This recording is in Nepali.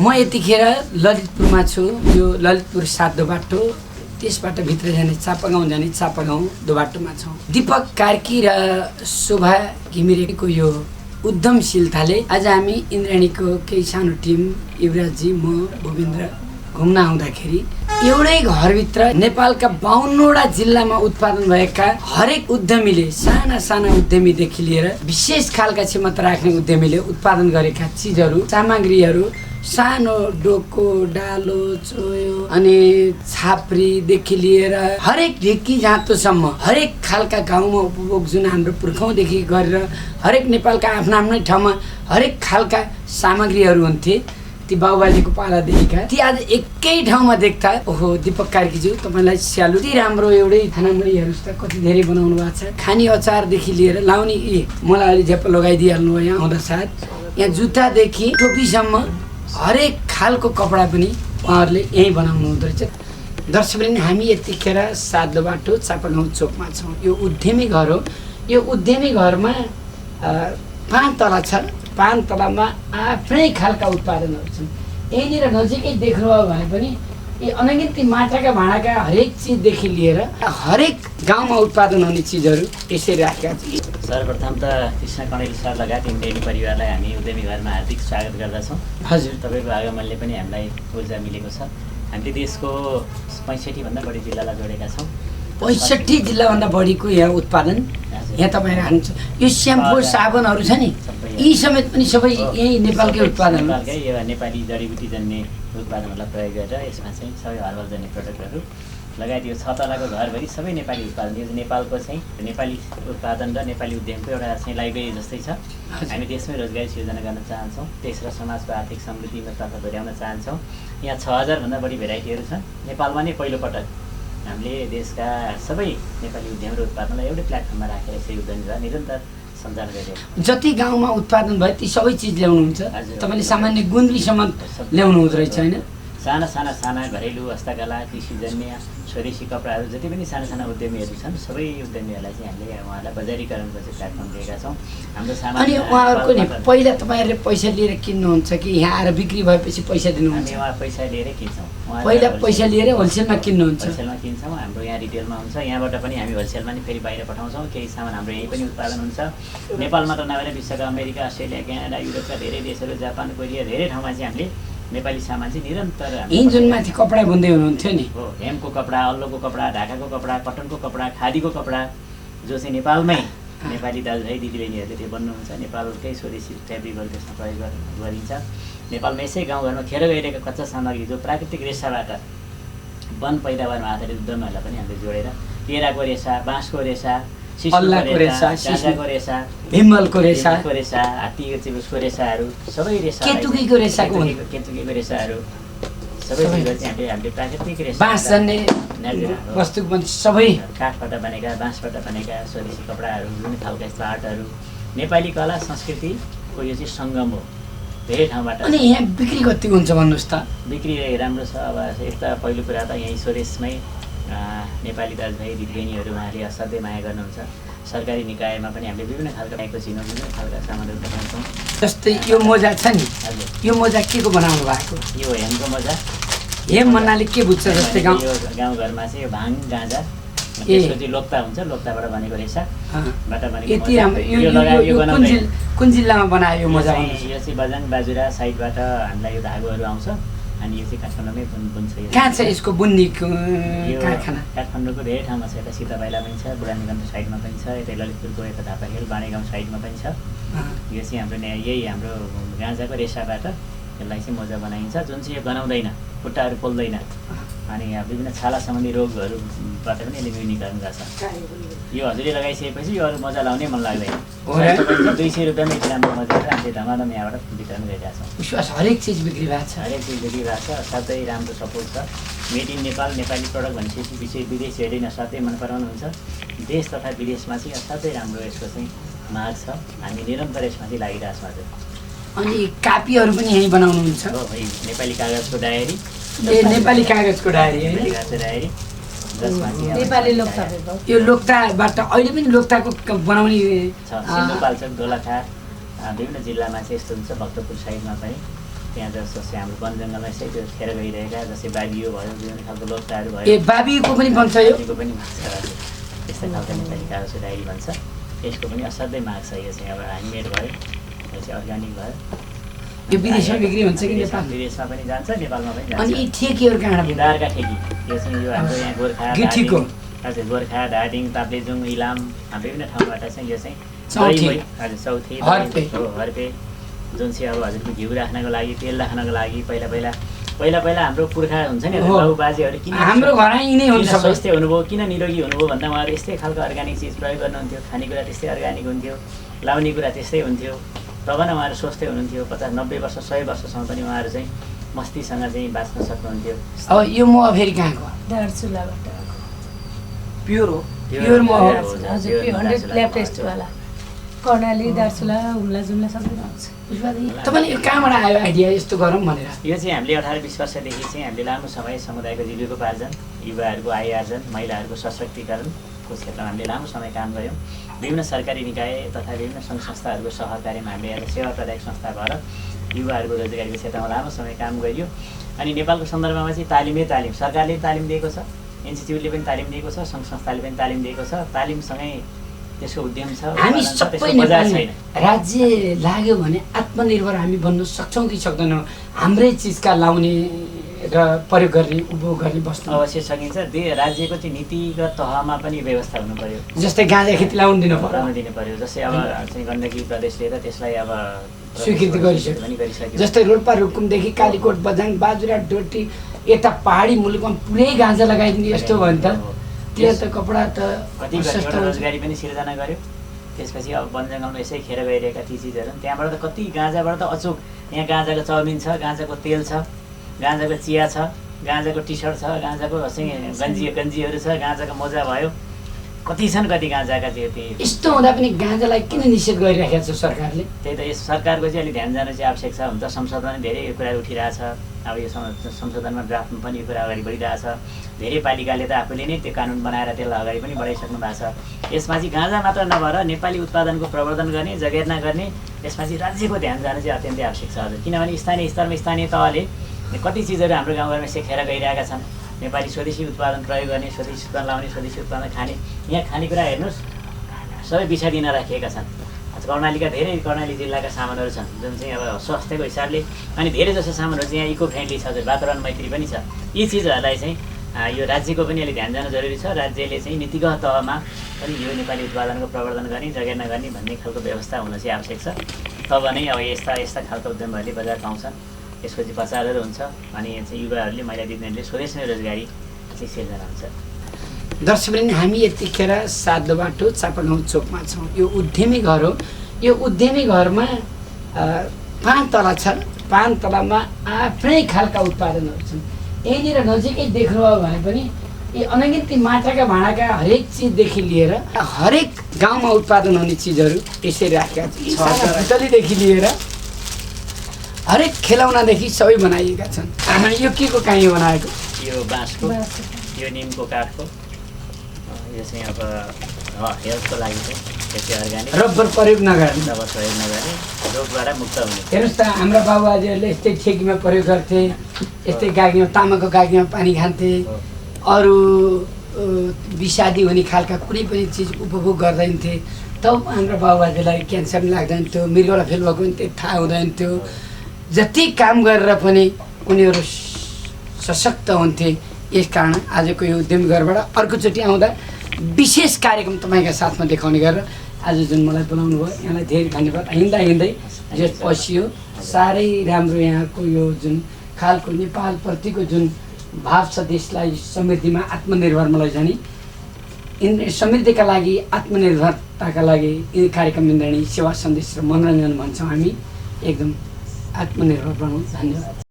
म यतिखेर ललितपुरमा छु। यो ललितपुर 7 बाटो, त्यसबाट भित्र जाने चापागाउँ दोबाटोमा छौँ। दीपक कार्की र शोभा घिमिरेको यो उद्यमशीलताले आज हामी इन्द्राणीको केही सानो टिम, युवराजजी, म, भूपेन्द्र घुम्न आउँदाखेरि एउटै घरभित्र नेपालका 52वटा जिल्लामा उत्पादन भएका हरेक उद्यमीले, साना उद्यमीदेखि लिएर विशेष खालका क्षमता राख्ने उद्यमीले उत्पादन गरेका चिजहरू, सामग्रीहरू, सानो डोको, डालो, चोयो अनि छाप्रीदेखि लिएर हरेक ढिक्की जाँतोसम्म हरेक खालका गाउँमा उपभोग जुन हाम्रो पुर्खौँदेखि गरेर हरेक नेपालका आफ्नै ठाउँमा हरेक खालका सामग्रीहरू हुन्थे। ती बाबुबाजेको पालादेखिका ती आज एकै ठाउँमा देख्दा ओहो दीपक कार्कीज्यू तपाईँलाई स्यालु। यति राम्रो एउटै खानामरीहरू त कति धेरै बनाउनु भएको छ। खानी अचारदेखि लिएर लाउने मलाई अलि झ्याप्प लगाइदिइहाल्नु भयो यहाँ आउँदा साथ। यहाँ जुत्तादेखि टोपीसम्म हरेक खालको कपडा पनि उहाँहरूले यहीँ बनाउनु हुँदो रहेछ। दर्शकवृन्द, हामी यतिखेर 7 बाटो चापागाउँ चोकमा छौँ। यो उद्यमी घर हो। यो उद्यमी घरमा 5 तला छ। 5 तलामा आफ्नै खालका उत्पादनहरू छन्। यहीँनिर नजिकै देख्नुभयो भने पनि यी अनगिन्त माटाका भाँडाका हरेक चिजदेखि लिएर हरेक गाउँमा उत्पादन हुने चिजहरू यसरी राखेका छन्। सर्वप्रथम त कृष्ण कणेल सर लगायत इन्द्रेणी परिवारलाई हामी उद्यमी घरमा हार्दिक स्वागत गर्दछौँ। हजुर, तपाईँको आगमनले पनि हामीलाई ऊर्जा मिलेको छ। हामीले देशको 65 भन्दा बढी जिल्लालाई जोडेका छौँ। 65 जिल्लाभन्दा बढीको यहाँ उत्पादन यहाँ तपाईँहरू हाल्नुहुन्छ। यो स्याम्पू साबुनहरू छ नि, यी समेत पनि सबै यही नेपालकै उत्पादन हो। यो नेपाली जडीबुटी जन्ने उत्पादनहरूलाई प्रयोग गरेर यसमा चाहिँ सबै हर्बल जन्ने प्रडक्टहरू लगायत यो 6 तलाको घरभरि सबै नेपाली उत्पादन। यो नेपालको चाहिँ नेपाली उत्पादन र नेपाली उद्यमको एउटा चाहिँ लाइब्रेरी जस्तै छ। हामी देशमै रोजगारी सिर्जना गर्न चाहन्छौँ। देश र समाजको आर्थिक समृद्धिमा तर्फ डोर्याउन चाहन्छौँ। यहाँ 6000 भन्दा बढी भेराइटीहरू छन्। नेपालमा नै पहिलोपटक हामीले देशका सबै नेपाली उद्यम र उत्पादनलाई एउटै प्लेटफर्ममा राखेर यसरी उद्यमी भएर निरन्तर सञ्चालन गरिरहेको। जति गाउँमा उत्पादन भयो ती सबै चिज ल्याउनुहुन्छ तपाईँले। सामान्य गुन्द्रीसम्म ल्याउनु हुँदो रहेछ होइन? साना घरेलु हस्तकला, कृषिजन्य, स्वदेशी कपडाहरू जति पनि साना उद्यमीहरू छन् सबै उद्यमीहरूलाई चाहिँ हामीले उहाँहरूलाई बजारीकरणको चाहिँ प्लेटफर्म दिएका छौँ। हाम्रो सामान अनि उहाँहरूको नि पहिला तपाईँहरूले पैसा लिएर किन्नुहुन्छ कि यहाँ आएर बिक्री भएपछि पैसा दिनुहुन्छ? हामी उहाँ पैसा लिएरै किन्छौँ। पहिला पैसा लिएर होलसेलमा किन्नुहुन्छ? होलसेलमा किन्छौँ। हाम्रो यहाँ रिटेलमा हुन्छ। यहाँबाट पनि हामी होलसेलमा नि फेरि बाहिर पठाउँछौँ। केही सामान हाम्रो यहीँ पनि उत्पादन हुन्छ। नेपालमा त नभएर विश्वका अमेरिका, अस्ट्रेलिया, क्यानाडा, युरोपका धेरै देशहरू, जापान, कोरिया धेरै ठाउँमा चाहिँ हामीले नेपाली सामान चाहिँ निरन्तर यहीँ जुन माथि कपडा बुन्दै हुनुहुन्थ्यो नि, हो, हेमको कपडा, अल्लोको कपडा, ढाकाको कपडा, कटनको कपडा, खादीको कपडा, जो चाहिँ नेपालमै नेपाली दाजुभाइ दिदीबहिनीहरूले त्यो बन्नुहुन्छ। नेपालकै स्वदेशी फेब्रिकहरू त्यसमा प्रयोग गरिन्छ। नेपालमा यसै गाउँघरमा खेर गइरहेका कच्चा सामग्री जो प्राकृतिक रेसाबाट वन पैदावारमा आधारित उद्यमहरूलाई पनि हामीले जोडेर केराको रेसा, बाँसको रेसा, अल्लाको रेसा, गाजाको रेसा, भिमलको रेसा, हात्तीको रेसाहरू, सबै रेसा, केतुकीको रेसाको रेसाहरू सबै हामीले प्राकृतिक रेसा, बाँस जन्ने वस्तु पनि सबै काठबाट बनेका, बाँसबाट बनेका स्वदेशी कपडाहरू, जुन खालका यस्तो आर्टहरू नेपाली कला संस्कृतिको यो चाहिँ सङ्गम हो धेरै ठाउँबाट। अनि यहाँ बिक्री कति हुन्छ भन्नुहोस् त? बिक्री राम्रो छ। अब एक त पहिलो कुरा त यहीँ स्वदेशमै नेपाली दाजुभाइ दिदीबहिनीहरू उहाँहरूले असाध्यै माया गर्नुहुन्छ। सरकारी निकायमा पनि हामीले विभिन्न खालका चिनो, विभिन्न खालका सामानहरू बनाउँछौँ। जस्तै यो मोजा छ नि, यो मोजा के को बनाउनु भएको? यो हेमको मोजा। हेम भन्नाले के बुझ्छ? जस्तै यो गाउँघरमा चाहिँ यो भाङ, गाँजा, त्यसको चाहिँ लोक्ता हुन्छ, लोक्ताबाट बनेको रेसाबाट बनेको। कुन जिल्लामा बनायो यो मोजा? यो चाहिँ बजाङ बाजुरा साइडबाट हामीलाई यो धागोहरू आउँछ। अनि यो चाहिँ काठमाडौँमै बुन्छ। कहाँ छ यसको बुन्नीको कारखाना? काठमाडौँको धेरै ठाउँमा छ। यता सीताबाइला पनि छ, बुढानीगञ्ज साइडमा पनि छ, यता ललितपुरको यता धापाखेल बाँडेगाउँ साइडमा पनि छ। यो चाहिँ हाम्रो यही हाम्रो गाँजाको रेसाबाट यसलाई चाहिँ मोजा बनाइन्छ, जुन चाहिँ यो गनाउँदैन, खुट्टाहरू पोल्दैन। अनि यहाँ विभिन्न छाला सम्बन्धी रोगहरूबाट पनि यसले न्यूनीकरण गर्छ। यो हजुरले लगाइसकेपछि यो अरू मोजा लाउनै मन लाग्दैन। 200 रुपियाँमा यति राम्रो मोजा हामीले धमाधम यहाँबाट वितरण गरिरहेको छौँ। हरेक चिज बिक्री भएको छ? हरेक चिज बिक्री भएको छ। असाध्यै राम्रो सपोर्ट छ। Made in Nepal, Nepali product भनेपछि विदेशीहरूले असाध्यै मन पराउनुहुन्छ। देश तथा विदेशमा चाहिँ असाध्यै राम्रो यसको चाहिँ माग छ। हामी निरन्तर यसमा चाहिँ लागिरहेको छौँ। हजुर, अनि कापीहरू पनि यहीँ बनाउनुहुन्छ? हो, नेपाली कागजको डायरी। नेपाली कागजको डायरी होइन? नेपाली लोक्ता। यो लोक्ताबाट अहिले पनि लोक्ताको बनाउने सिन्धुपाल्चोक, दोलखा, विभिन्न जिल्लामा चाहिँ यस्तो हुन्छ। भक्तपुर साइडमा पनि त्यहाँ जस्तो हाम्रो वन जङ्गलमा यसै त्यो खेर गइरहेका जस्तै बाबियो भयो विभिन्न खालको लोकताहरू भयो बाबीको पनि भन्छ यो बाबीको पनि भन्छ हजुर त्यस्तै खालको नेपाली कागजको डायरी भन्छ यसको पनि असाध्यै माग छ यो चाहिँ अब ह्यान्डमेड भयो यो चाहिँ अर्ग्यानिक भयो यो विदेशमा बिक्री हुन्छ कि नेपाल विदेशमा पनि जान्छ नेपालमा पनि अनि जान्छ यी ठेकीहरू कहाँबाट दारका ठेकी यो चाहिँ यो हाम्रो यहाँ गोर्खा गिठीको हजुर गोर्खा धादिङ ताप्लेजुङ इलाम विभिन्न ठाउँबाट चाहिँ यो चाहिँ चौथी हजुर चौथी हर्पे हो हर्पे जुन चाहिँ अब हजुरको घिउ राख्नको लागि तेल राख्नको लागि पहिला हाम्रो पुर्खा हुन्छ नि बाबु बाजेहरू किन हाम्रो घर यिनै हुन्छ स्वास्थ्य हुनुभयो किन निरोगी हुनुभयो भन्दा उहाँहरू यस्तै खालको अर्ग्यानिक चिज प्रयोग गर्नुहुन्थ्यो खानेकुरा त्यस्तै अर्ग्यानिक हुन्थ्यो लाउने कुरा त्यस्तै हुन्थ्यो तब नै उहाँहरू स्वस्थ हुनुहुन्थ्यो 50-90 वर्ष 100 वर्षसम्म पनि उहाँहरू चाहिँ मस्तीसँग चाहिँ बाँच्न सक्नुहुन्थ्यो अब यो मह फेरि कहाँको दार्चुलाबाट प्योर हो प्योर मह हो हजुर 100 ल्याब टेस्टवाला कर्णाली दार्चुला हुम्ला जुम्ला सबै आउँछ तपाईँले यो कहाँबाट आयो आइडिया यस्तो गरौँ भनेर यो चाहिँ हामीले 18-20 वर्षदेखि चाहिँ हामीले लामो समय समुदायको जीविकोपार्जन युवाहरूको आय आर्जन महिलाहरूको सशक्तिकरणको क्षेत्रमा हामीले लामो समय काम गऱ्यौँ विभिन्न सरकारी निकाय तथा विभिन्न सङ्घ संस्थाहरूको सहकार्यमा हामीले आज सेवा प्रदायक संस्था भएर युवाहरूको रोजगारीको क्षेत्रमा लामो समय काम गरियो अनि नेपालको सन्दर्भमा चाहिँ तालिम सरकारले तालिम दिएको छ इन्स्टिच्युटले पनि तालिम दिएको छ सङ्घ संस्थाले पनि तालिम दिएको छ तालिमसँगै त्यसको उद्यम छ हामी सबै नेपाली राज्य लाग्यो भने आत्मनिर्भर हामी बन्न सक्छौँ कि सक्दैनौँ हाम्रै चिजका लाउने र प्रयोग गर्ने उपभोग गर्ने वस्तु अवश्य सकिन्छ राज्यको चाहिँ नीतिगत तहमा पनि व्यवस्था हुनु पर्यो जस्तै गाँजा खेती लाउनु दिनु पर्यो जस्तै अब चाहिँ गण्डकी प्रदेशले त त्यसलाई अब स्वीकृति गरिसक्यो जस्तै रोल्पा रुकुमदेखि कालीकोट बझाङ बाजुरा डोटी यता पहाडी मुलुकमा पुरै गाँजा लगाइदिने यस्तो भयो नि त त्यहाँ त कपडा त कति रोजगारी पनि सिर्जना गर्यो त्यसपछि अब वन जङ्गलमा यसै खेर गइरहेका ती चिजहरू त्यहाँबाट त कति गाँजाबाट त अचुक यहाँ गाँजाको चाउमिन छ गाँजाको तेल छ गाँजाको चिया छ गाँजाको टी सर्ट छ गाँजाको चाहिँ गन्जीहरू छ गाँजाको मोजा भयो कति छन् कति गाँजाका चाहिँ यस्तो हुँदा पनि गाँजालाई किन निषेध गरिराखेको छ सरकारले त्यही त यस सरकारको चाहिँ अलिक ध्यान जानु चाहिँ आवश्यक छ हुन्छ संसदमा पनि धेरै यो कुराहरू उठिरहेछ अब यो संशोधनमा ड्राफ्टमा पनि यो कुरा अगाडि बढिरहेछ धेरै पालिकाले त आफूले नै त्यो कानुन बनाएर त्यसलाई अगाडि पनि बढाइसक्नु भएको छ यसमा चाहिँ गाँजा मात्र नभएर नेपाली उत्पादनको प्रवर्धन गर्ने जगेर्ना गर्ने यसमा चाहिँ राज्यको ध्यान जानु चाहिँ अत्यन्तै आवश्यक छ हजुर किनभने स्थानीय स्तरमा स्थानीय तहले कति चिजहरू हाम्रो गाउँघरमा सेखेर गइरहेका छन् नेपाली स्वदेशी उत्पादन प्रयोग गर्ने स्वदेशी उत्पादन लाउने स्वदेशी उत्पादन खाने यहाँ खानेकुरा हेर्नुहोस् सबै विषादी नराखिएका छन् कर्णालीका धेरै कर्णाली जिल्लाका सामानहरू छन् जुन चाहिँ अब स्वास्थ्यको हिसाबले अनि धेरै जसो सामानहरू चाहिँ यहाँ इको फ्रेन्डली छ वातावरण मैत्री पनि छ यी चिजहरूलाई चाहिँ यो राज्यको पनि अलिक ध्यान जानु जरुरी छ राज्यले चाहिँ नीतिगत तहमा पनि यो नेपाली उत्पादनको प्रवर्धन गर्ने जगेर्ना गर्ने भन्ने खालको व्यवस्था हुन चाहिँ आवश्यक छ तब नै अब यस्ता खालको उद्यमहरूले बजार पाउँछन् यसको चाहिँ प्रचारहरू हुन्छ अनि चाहिँ युवाहरूले महिला दिदीहरूले स्वदेशमै रोजगारी चाहिँ सिर्जना हुन्छ दर्शकवृन्द हामी यतिखेर सातो बाटो चापागाउँ चोकमा छौँ यो उद्यमी घर हो यो उद्यमी घरमा 5 तला छ 5 तलामा आफ्नै खालका उत्पादनहरू छन् यहीँनिर नजिकै देख्नुभयो भने पनि यी अनगिन्ती माटाका भाँडाका हरेक चिजदेखि लिएर हरेक गाउँमा उत्पादन हुने चिजहरू यसरी राखेका छन् पुतलीदेखि लिएर हरेक खेलौनादेखि सबै बनाइएका छन् यो के को काहीँ बनाएको यो बाँसको यो निमको काठको यो चाहिँ अब हेल्थको लागि चाहिँ त्यसै अर्ग्यानिक रबर प्रयोग नगर्ने रोगबाट मुक्त हुने हेर्नुहोस् त हाम्रा बाबुआजीहरूले यस्तै ठेकीमा प्रयोग गर्थे यस्तै गाग्रीमा तामाको गाग्रीमा पानी खान्थे अरू विषादी हुने खालका कुनै पनि चिज उपभोग गर्दैन थिए तब हाम्रो बाबुआजीलाई क्यान्सर लाग्दैन थियो मृगौला फेल भएको पनि त्यति थाहा हुँदैन थियो जति काम गरेर पनि उनीहरू सशक्त हुन्थे यस कारण आजको यो उद्यमी घरबाट अर्कोचोटि आउँदा विशेष कार्यक्रम तपाईँका साथमा देखाउने गरेर आज जुन मलाई बोलाउनु भयो यहाँलाई धेरै धन्यवाद हिँड्दै जेठ पसियो साह्रै राम्रो यहाँको यो जुन खालको नेपालप्रतिको जुन भाव छ देशलाई समृद्धिमा आत्मनिर्भरमा लैजाने समृद्धिका लागि आत्मनिर्भरताका लागि यी कार्यक्रम इन्द्रणी सेवा सन्देश र मनोरञ्जन भन्छौँ हामी एकदम आत्मनिर्भर बनाउँ धन्यवाद